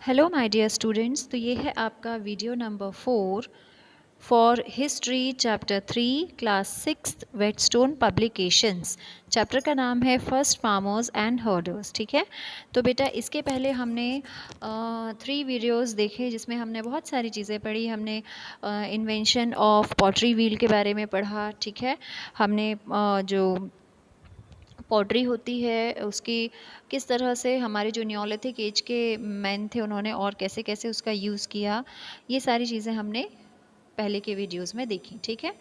Hello my dear students. तो ये है आपका video number 4 for history chapter 3 class 6 Wheatstone publications. Chapter का नाम है फर्स्ट फार्मर्स एंड हर्डर्स। ठीक है, तो बेटा इसके पहले हमने 3 वीडियोस देखे जिसमें हमने बहुत सारी चीज़ें पढ़ी। हमने इन्वेंशन ऑफ पॉटरी व्हील के बारे में पढ़ा। ठीक है, हमने जो पॉटरी होती है उसकी किस तरह से हमारे जो नियोलिथिक एज के मैन थे उन्होंने और कैसे कैसे उसका यूज़ किया, ये सारी चीज़ें हमने पहले के वीडियोस में देखी। ठीक है,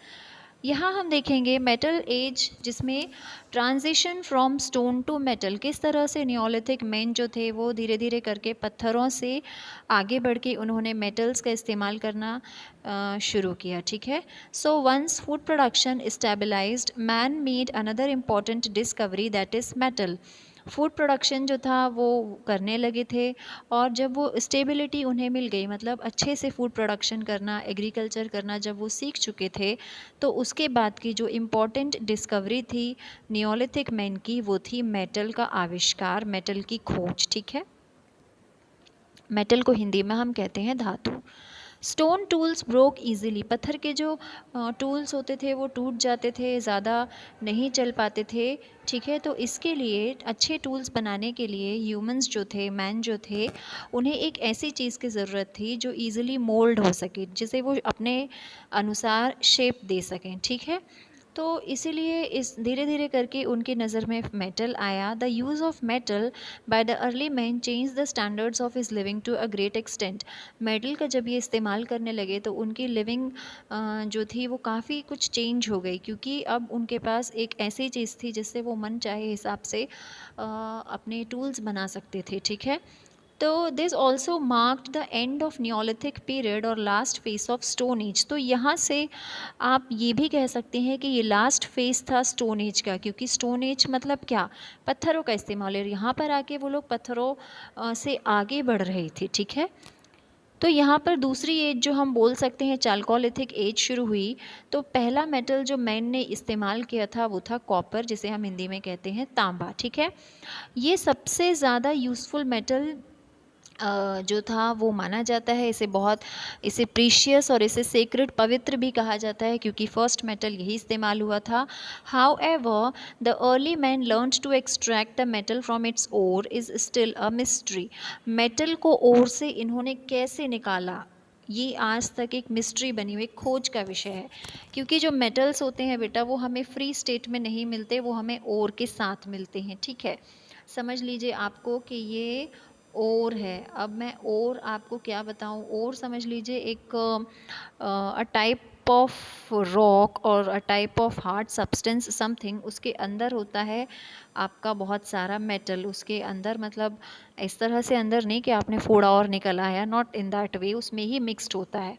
यहाँ हम देखेंगे मेटल एज, जिसमें transition from stone to metal, किस तरह से नियोलिथिक मैन जो थे वो धीरे धीरे करके पत्थरों से आगे बढ़ के उन्होंने मेटल्स का इस्तेमाल करना शुरू किया। ठीक है, so once food production stabilized, man made another important discovery, that is metal. Food production जो था वो करने लगे थे, और जब वो स्टेबिलिटी उन्हें मिल गई, मतलब अच्छे से फूड प्रोडक्शन करना, एग्रीकल्चर करना जब वो सीख चुके थे, तो उसके बाद की जो इम्पॉर्टेंट डिस्कवरी थी नियोलिथिक मैन की, वो थी मेटल का आविष्कार, मेटल की खोज। ठीक है, मेटल को हिंदी में हम कहते हैं धातु। स्टोन टूल्स ब्रोक ईजिली, पत्थर के जो टूल्स होते थे वो टूट जाते थे, ज़्यादा नहीं चल पाते थे। ठीक है, तो इसके लिए अच्छे टूल्स बनाने के लिए ह्यूमंस जो थे, मैन जो थे, उन्हें एक ऐसी चीज़ की ज़रूरत थी जो ईजिली मोल्ड हो सके, जिसे वो अपने अनुसार शेप दे सकें। ठीक है, तो इसीलिए इस धीरे धीरे करके उनकी नज़र में मेटल आया। The use of metal by the early man change the standards of his living to a great extent. Metal का जब ये इस्तेमाल करने लगे तो उनकी लिविंग जो थी वो काफ़ी कुछ चेंज हो गई, क्योंकि अब उनके पास एक ऐसी चीज़ थी जिससे वो मन चाहे हिसाब से अपने टूल्स बना सकते थे। ठीक है, तो this also marked the end of neolithic period और last phase of stone age. तो यहाँ से आप ये भी कह सकते हैं कि ये लास्ट फेज था स्टोन एज का, क्योंकि स्टोन एज मतलब क्या, पत्थरों का इस्तेमाल है। यहाँ पर आके वो लोग पत्थरों से आगे बढ़ रहे थे। ठीक है, तो यहाँ पर दूसरी एज जो हम बोल सकते हैं चाल्कोलिथिक एज शुरू हुई। तो पहला मेटल जो मैन ने इस्तेमाल किया था वो था कॉपर, जिसे हम हिंदी में कहते हैं तांबा। ठीक है, ये सबसे ज़्यादा यूज़फुल मेटल जो था वो माना जाता है। इसे प्रीशियस और इसे सेक्रेड, पवित्र भी कहा जाता है, क्योंकि फर्स्ट मेटल यही इस्तेमाल हुआ था। However the early man learned to extract the metal from its ore is still a mystery. Metal को ओर से इन्होंने कैसे निकाला, ये आज तक एक मिस्ट्री बनी हुई, खोज का विषय है। क्योंकि जो मेटल्स होते हैं बेटा वो हमें फ्री स्टेट में नहीं मिलते, वो हमें ओर के साथ मिलते हैं। ठीक है, समझ लीजिए आपको कि ये ओर है। अब मैं और आपको क्या बताऊं, और समझ लीजिए एक अ टाइप ऑफ रॉक और a type of hard substance something, उसके अंदर होता है आपका बहुत सारा मेटल उसके अंदर, मतलब इस तरह से अंदर नहीं कि आपने फोड़ा और निकल आया, नॉट इन दैट वे, उसमें ही मिक्स्ड होता है।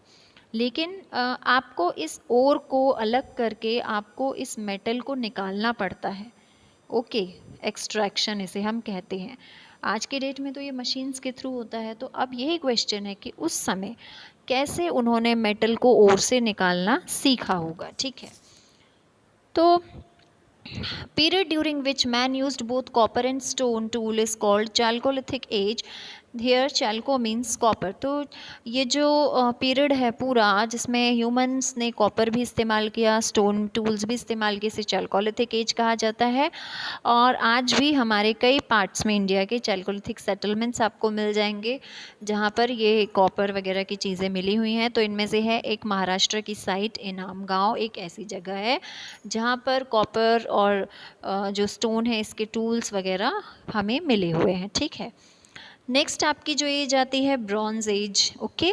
लेकिन आपको इस ओर को अलग करके आपको इस मेटल को निकालना पड़ता है। ओके, एक्सट्रैक्शन इसे हम कहते हैं। आज के डेट में तो ये मशीन्स के थ्रू होता है। तो अब यही क्वेश्चन है कि उस समय कैसे उन्होंने मेटल को ओर से निकालना सीखा होगा। ठीक है, तो period during which man used both copper and stone tool is called chalcolithic age. Here chalco means copper. तो ये जो पीरियड है पूरा जिसमें ह्यूमंस ने कॉपर भी इस्तेमाल किया, स्टोन टूल्स भी इस्तेमाल किए, इसे चैल्कोलिथिक एज कहा जाता है। और आज भी हमारे कई पार्ट्स में इंडिया के चैल्कोलिथिक सेटलमेंट्स आपको मिल जाएंगे जहाँ पर ये कॉपर वगैरह की चीज़ें मिली हुई हैं। तो इनमें से है एक महाराष्ट्र की साइट इनाम गांव, एक ऐसी जगह है जहाँ पर कॉपर और जो स्टोन है इसके टूल्स वगैरह हमें मिले हुए हैं। ठीक है, नेक्स्ट आपकी जो एज आती है ब्रॉन्ज एज। ओके,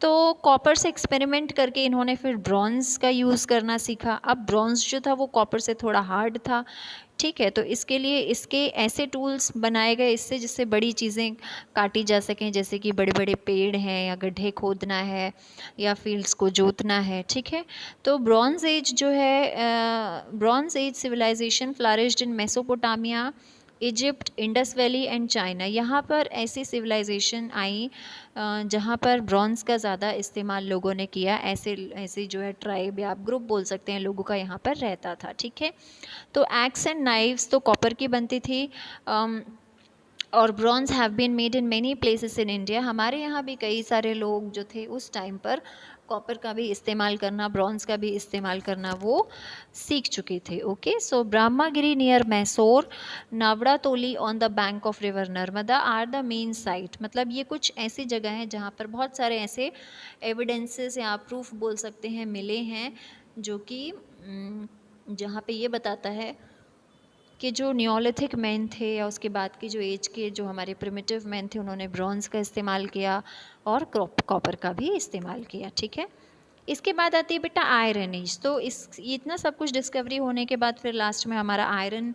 तो कॉपर से एक्सपेरिमेंट करके इन्होंने फिर ब्रॉन्ज का यूज़ करना सीखा। अब ब्रॉन्ज जो था वो कॉपर से थोड़ा हार्ड था। ठीक है, तो इसके लिए इसके ऐसे टूल्स बनाए गए इससे जिससे बड़ी चीज़ें काटी जा सकें, जैसे कि बड़े बड़े पेड़ हैं या गड्ढे खोदना है या फील्ड्स को जोतना है। ठीक है, तो ब्रॉन्ज एज जो है, bronze age civilisation flourished in Mesopotamia, Egypt, Indus valley and China. यहाँ पर ऐसी सिविलाइजेशन आई जहाँ पर ब्रॉन्ज़ का ज़्यादा इस्तेमाल लोगों ने किया। ऐसे ऐसे जो है ट्राइब या आप ग्रुप बोल सकते हैं लोगों का यहाँ पर रहता था। ठीक है, तो एक्स एंड नाइव्स तो कॉपर की बनती थी। और bronze have been made in many places in India. हमारे यहाँ भी कई सारे लोग जो थे उस टाइम पर कॉपर का भी इस्तेमाल करना, ब्रॉन्ज का भी इस्तेमाल करना वो सीख चुके थे। Okay, so Brahmagiri near Mysore, Navdatoli on the bank of river Narmada are the main site. मतलब ये कुछ ऐसी जगह हैं जहाँ पर बहुत सारे ऐसे एविडेंसेस या प्रूफ बोल सकते हैं मिले हैं, जो कि जहाँ पे ये बताता है कि जो नियोलिथिक मैन थे या उसके बाद की जो एज के जो हमारे प्रिमिटिव मैन थे, उन्होंने ब्रॉन्ज़ का इस्तेमाल किया और कॉपर का भी इस्तेमाल किया। ठीक है, इसके बाद आती है बेटा आयरन एज। तो इतना सब कुछ डिस्कवरी होने के बाद फिर लास्ट में हमारा आयरन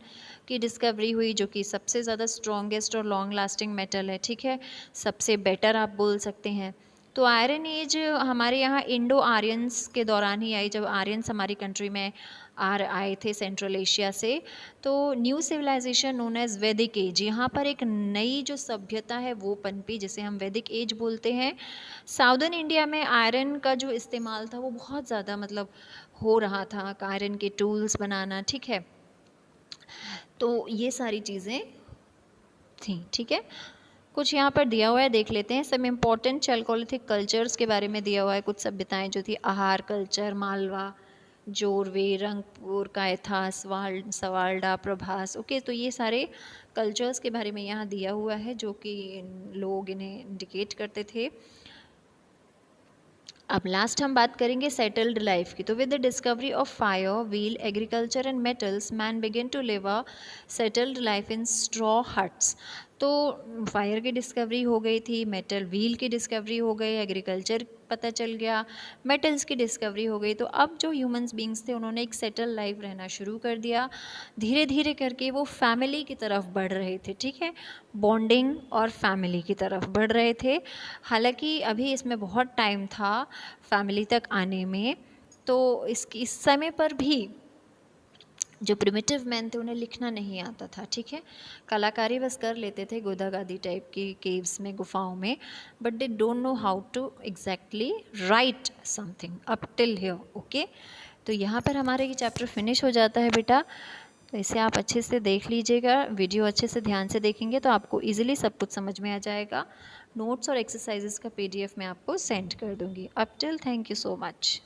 की डिस्कवरी हुई, जो कि सबसे ज़्यादा स्ट्रॉन्गेस्ट और लॉन्ग लास्टिंग मेटल है। ठीक है, सबसे बेटर आप बोल सकते हैं। तो आयरन एज हमारे यहाँ इंडो आर्यंस के दौरान ही आई, जब आर्यंस हमारी कंट्री में आए थे सेंट्रल एशिया से। तो न्यू सिविलाइजेशन नोन एज वैदिक एज, यहाँ पर एक नई जो सभ्यता है वो पनपी, जिसे हम वैदिक एज बोलते हैं। साउदर्न इंडिया में आयरन का जो इस्तेमाल था वो बहुत ज़्यादा मतलब हो रहा था, आयरन के टूल्स बनाना। ठीक है, तो ये सारी चीज़ें थी। ठीक है, कुछ यहाँ पर दिया हुआ है, देख लेते हैं। सब इम्पोर्टेंट चैल्कोलिथिक कल्चर्स के बारे में दिया हुआ है, कुछ सभ्यताएं जो थी। आहार कल्चर, मालवा, जोरवे, रंगपुर, कायथास, सवाल्डा, प्रभास। ओके, तो ये सारे कल्चर्स के बारे में यहाँ दिया हुआ है, जो कि लोग इन्हें इंडिकेट करते थे। अब लास्ट हम बात करेंगे सेटल्ड लाइफ की। तो with the discovery of fire, wheel, agriculture and metals, man began to live a settled life in straw huts. तो फायर की डिस्कवरी हो गई थी, मेटल व्हील की डिस्कवरी हो गई, एग्रीकल्चर पता चल गया, मेटल्स की डिस्कवरी हो गई। तो अब जो ह्यूमंस बींग्स थे उन्होंने एक सेटल लाइफ रहना शुरू कर दिया। धीरे धीरे करके वो फैमिली की तरफ बढ़ रहे थे। ठीक है, बॉन्डिंग और फैमिली की तरफ बढ़ रहे थे। हालांकि अभी इसमें बहुत टाइम था फैमिली तक आने में। तो इस समय पर भी जो प्रिमिटिव मैन थे उन्हें लिखना नहीं आता था। ठीक है, कलाकारी बस कर लेते थे गोदा गादी टाइप की केव्स में, गुफाओं में, but they don't know how to exactly write something up till here. Okay, तो यहाँ पर हमारे ये चैप्टर फिनिश हो जाता है बेटा। तो इसे आप अच्छे से देख लीजिएगा, वीडियो अच्छे से ध्यान से देखेंगे तो आपको इजीली सब कुछ समझ में आ जाएगा। नोट्स और एक्सरसाइजेस का PDF मैं आपको सेंड कर दूँगी। Up till, thank you so much.